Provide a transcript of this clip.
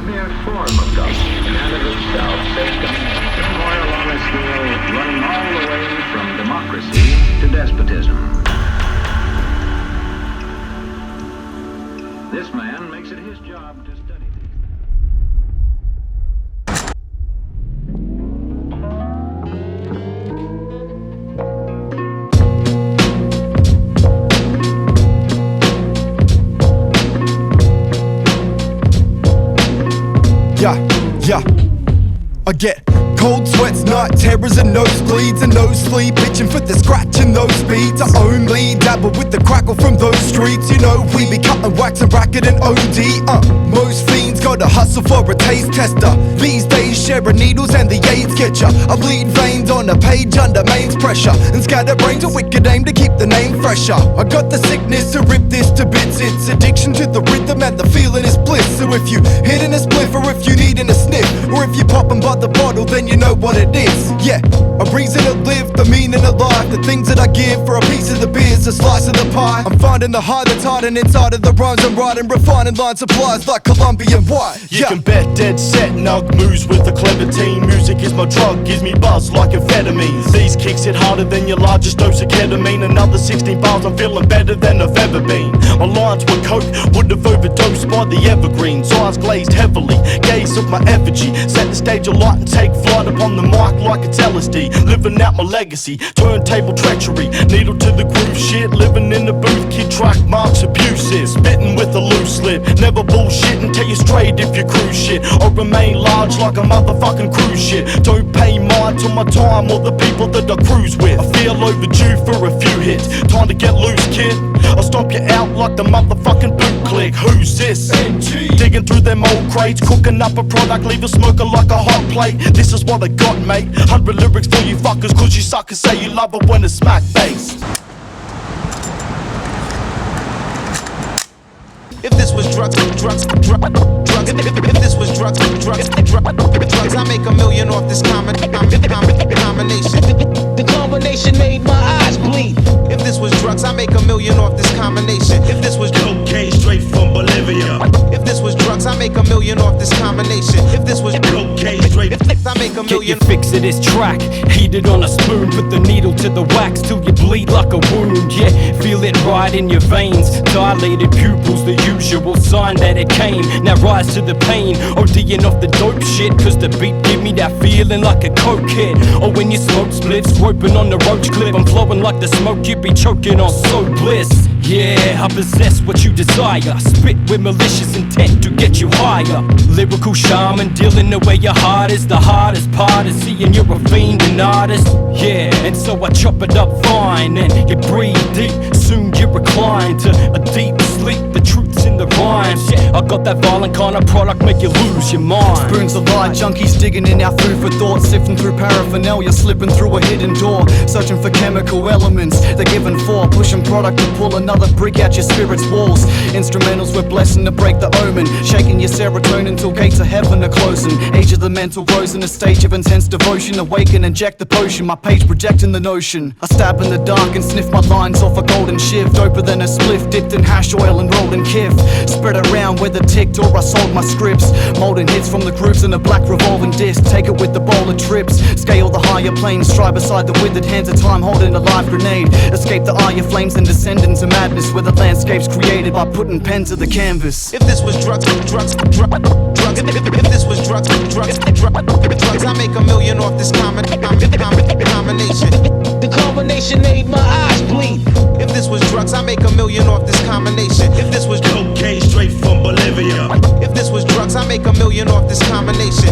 a mere form of government, and of itself system, to toil on a scale running all the way from democracy to despotism. This man makes it his job to study these. Yeah, I get cold sweats, night terrors and nosebleeds and no sleep, itching for the scratch in those beats. I only dabble with the crackle from those streets. You know we be cutting wax and racket and OD. Most fiends gotta hustle for a taste tester. These days sharing needles and the AIDS get ya. I bleed veins on a page under mains pressure, and scatter brains a wicked aim to keep the name fresher. I got the sickness to rip this to bits. It's addiction to the rhythm and the feeling is bliss. So if you hitting a spliff, or if you needing a sniff, or if you popping by the bottle, then you know what it is. Yeah, a reason to live, the meaning of life, the things that I give for a piece of the beers, a slice of the pie. I'm finding the heart that's hiding inside of the rhymes I'm writing, refining line supplies like Colombian white. You can bet dead set, Nug moves with a clever team. Music is my drug, gives me buzz like amphetamines. These kicks hit harder than your largest dose of ketamine. Another 16 bars, I'm feeling better than I've ever been. My lines were coke, would have overdosed by the evergreens. Eyes glazed heavily, gaze of my effigy. Set the stage alight and take flight upon the mic like it's LSD. Living out my legacy, turntable treachery, needle to the groove shit. Living in the booth, kid track marks abusive. Spitting with a loose lip, never bullshit and tell you straight if you cruise shit. Or remain large like a motherfucking cruise shit. Don't pay mind to my time or the people that I cruise with. I feel overdue for a few hits, time to get loose, kid. I'll stomp you out like the motherfucking boot click. Who's this? NG. Digging through them old crates, cooking up a product, leave it smoking like a hot plate. This is what I got, mate. 100 lyrics for you fuckers, cause you suckers say you love it when it's smack bass. If this was drugs, if this was drugs, I make $1 million off this combination. The combination made my eyes bleed. If this was drugs, I make $1 million off this combination. If this was cocaine straight from Bolivia. If this was drugs, I make $1 million off this combination. If this was cocaine straight, I make $1 million. Get your fix of this track, heat it on a spoon, put the needle to the wax till you bleed like a wound. Yeah, feel it right in your veins, dilated pupils, the usual sign that it came. Now rise to the pain, ODing off the dope shit, cause the beat give me that feeling like a coke hit. Or when you smoke splits, roping on the roach clip, I'm flowing like the smoke you be choking on so bliss. Yeah, I possess what you desire, spit with malicious intent to get you higher. Lyrical shaman, dealing away your heart is the hardest part of seeing you're a fiend and artist. Yeah, and so I chop it up fine, and you breathe deep, soon you recline to a deep sleep. The truth's in the rhymes. Yeah, I got that violent kind of product, make you lose your mind. Spoons of light, junkies digging in our food for thought, sifting through paraphernalia, slipping through a hidden door, searching for chemical elements they're given for, pushing product to pull another brick out your spirit's walls. Instrumentals with blessing to break the omen, shaking your serotonin till gates of heaven are closing. Age of the mental grows in a stage of intense devotion. Awaken, inject the potion, my page projecting the notion. I stab in the dark and sniff my lines off a golden shiv, doper than a spliff, dipped in hash oil and rolled in kiff. Spread around whether ticked or I sold my scripts, molding hits from the grooves in a black revolving disc. Take it with the bowl of trips, scale the higher planes, stride beside the withered hands of time holding a live grenade. Escape the eye of flames and descend into madness, where the landscape's created by putting pen to the canvas. If this was drugs, if this was drugs, I make $1 million off this combination. The combination made my eyes bleed. If this was drugs, I make $1 million off this combination. If this was cocaine straight from Bolivia. If this was drugs, I make $1 million off this combination.